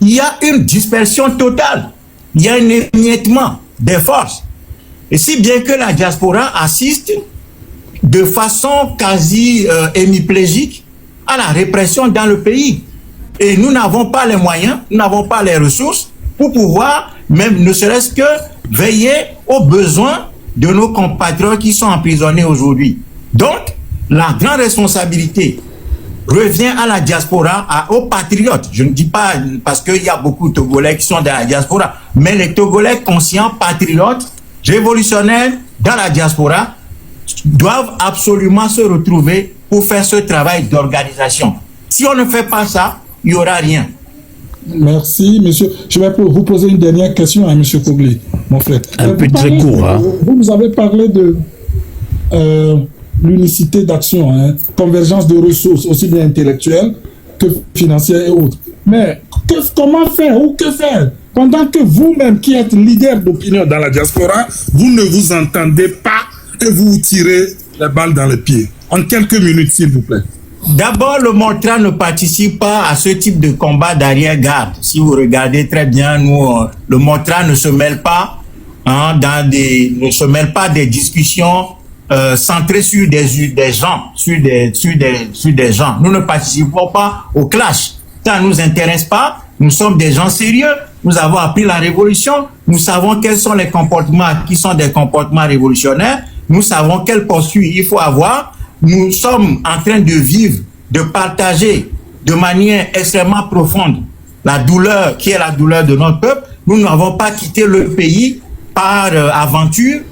B: il y a une dispersion totale, il y a un émiettement des forces. Et si bien que la diaspora assiste de façon quasi hémiplégique à la répression dans le pays. Et nous n'avons pas les moyens, nous n'avons pas les ressources pour pouvoir, même ne serait-ce que veiller aux besoins de nos compatriotes qui sont emprisonnés aujourd'hui. Donc, la grande responsabilité revient à la diaspora, aux patriotes. Je ne dis pas parce qu'il y a beaucoup de Togolais qui sont dans la diaspora, mais les Togolais conscients, patriotes, révolutionnaires dans la diaspora doivent absolument se retrouver pour faire ce travail d'organisation. Si on ne fait pas ça, il n'y aura rien.
C: Merci, monsieur. Je vais vous poser une dernière question à monsieur Kogli, mon frère.
A: Un peu très court. Hein.
C: Vous avez parlé de l'unicité d'action, hein, convergence de ressources, aussi bien intellectuelles que financières et autres. Mais comment faire ou que faire pendant que vous-même, qui êtes leader d'opinion dans la diaspora, vous ne vous entendez pas et vous tirez les balles dans les pieds? En quelques minutes, s'il vous plaît.
B: D'abord, le Moltra ne participe pas à ce type de combat d'arrière-garde. Si vous regardez très bien, nous, le Moltra ne se mêle pas ne se mêle pas des discussions centrées sur des gens, sur des gens. Nous ne participons pas au clash. Ça ne nous intéresse pas. Nous sommes des gens sérieux. Nous avons appris la révolution. Nous savons quels sont les comportements qui sont des comportements révolutionnaires. Nous savons quelle posture il faut avoir. Nous sommes en train de vivre, de partager de manière extrêmement profonde la douleur qui est la douleur de notre peuple. Nous n'avons pas quitté le pays par aventure.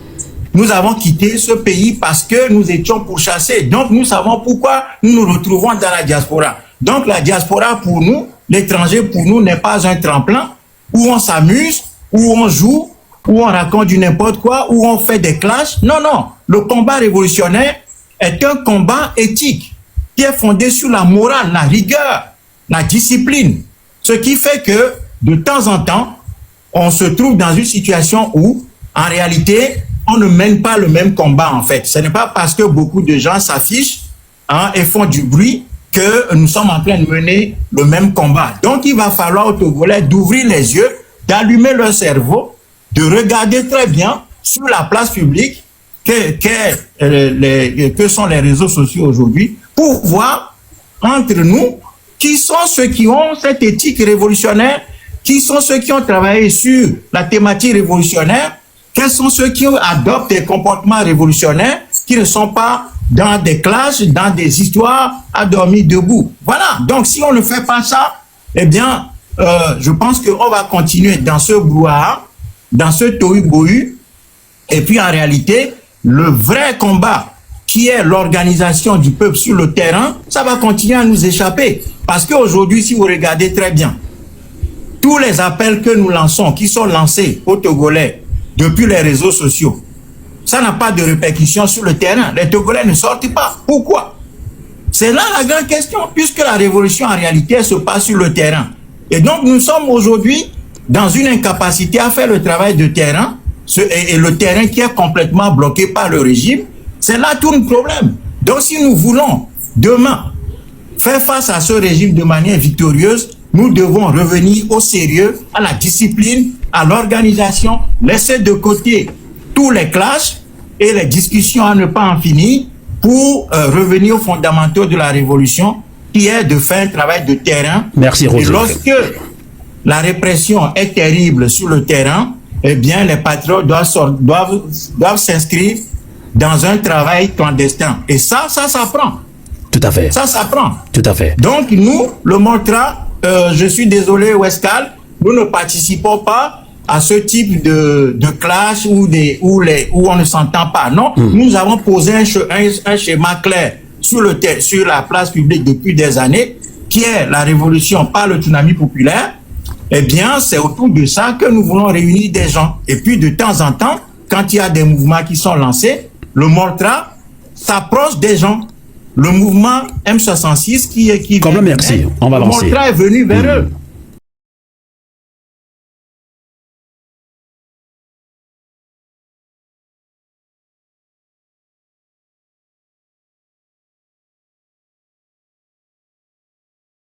B: Nous avons quitté ce pays parce que nous étions pourchassés. Donc nous savons pourquoi nous nous retrouvons dans la diaspora. Donc la diaspora pour nous, l'étranger pour nous n'est pas un tremplin où on s'amuse, où on joue, où on raconte du n'importe quoi, où on fait des clashs. Non, non. Le combat révolutionnaire est un combat éthique qui est fondé sur la morale, la rigueur, la discipline. Ce qui fait que, de temps en temps, on se trouve dans une situation où, en réalité, on ne mène pas le même combat, en fait. Ce n'est pas parce que beaucoup de gens s'affichent et font du bruit que nous sommes en train de mener le même combat. Donc, il va falloir aux Togolais d'ouvrir les yeux, d'allumer leur cerveau, de regarder très bien sur la place publique que sont les réseaux sociaux aujourd'hui, pour voir entre nous qui sont ceux qui ont cette éthique révolutionnaire, qui sont ceux qui ont travaillé sur la thématique révolutionnaire, quels sont ceux qui adoptent des comportements révolutionnaires, qui ne sont pas dans des clashs, dans des histoires à dormir debout. Voilà. Donc, si on ne fait pas ça, eh bien, je pense qu'on va continuer dans ce brouhaha, dans ce tohu-bohu, et puis en réalité, le vrai combat qui est l'organisation du peuple sur le terrain, ça va continuer à nous échapper. Parce qu'aujourd'hui, si vous regardez très bien, tous les appels que nous lançons, qui sont lancés aux Togolais depuis les réseaux sociaux, ça n'a pas de répercussion sur le terrain. Les Togolais ne sortent pas. Pourquoi? C'est là la grande question, puisque la révolution en réalité se passe sur le terrain. Et donc nous sommes aujourd'hui dans une incapacité à faire le travail de terrain, et le terrain qui est complètement bloqué par le régime. C'est là tout le problème. Donc si nous voulons demain faire face à ce régime de manière victorieuse, nous devons revenir au sérieux, à la discipline, à l'organisation, laisser de côté tous les clashs et les discussions à ne pas en finir pour revenir aux fondamentaux de la révolution, qui est de faire un travail de terrain.
A: Merci, Roger.
B: Et lorsque la répression est terrible sur le terrain, eh bien, les patriotes doivent s'inscrire dans un travail clandestin. Et ça s'apprend.
A: Tout à fait.
B: Ça s'apprend.
A: Tout à fait.
B: Donc, nous, le Moltra, je suis désolé, Westcal, nous ne participons pas à ce type de clash où on ne s'entend pas. Non, nous avons posé un schéma clair sur la place publique depuis des années, fier la révolution par le tsunami populaire, eh bien, c'est autour de ça que nous voulons réunir des gens. Et puis, de temps en temps, quand il y a des mouvements qui sont lancés, le Mortra s'approche des gens. Le mouvement M66 qui
A: Comme merci, on va lancer.
B: Le Mortra est venu vers eux.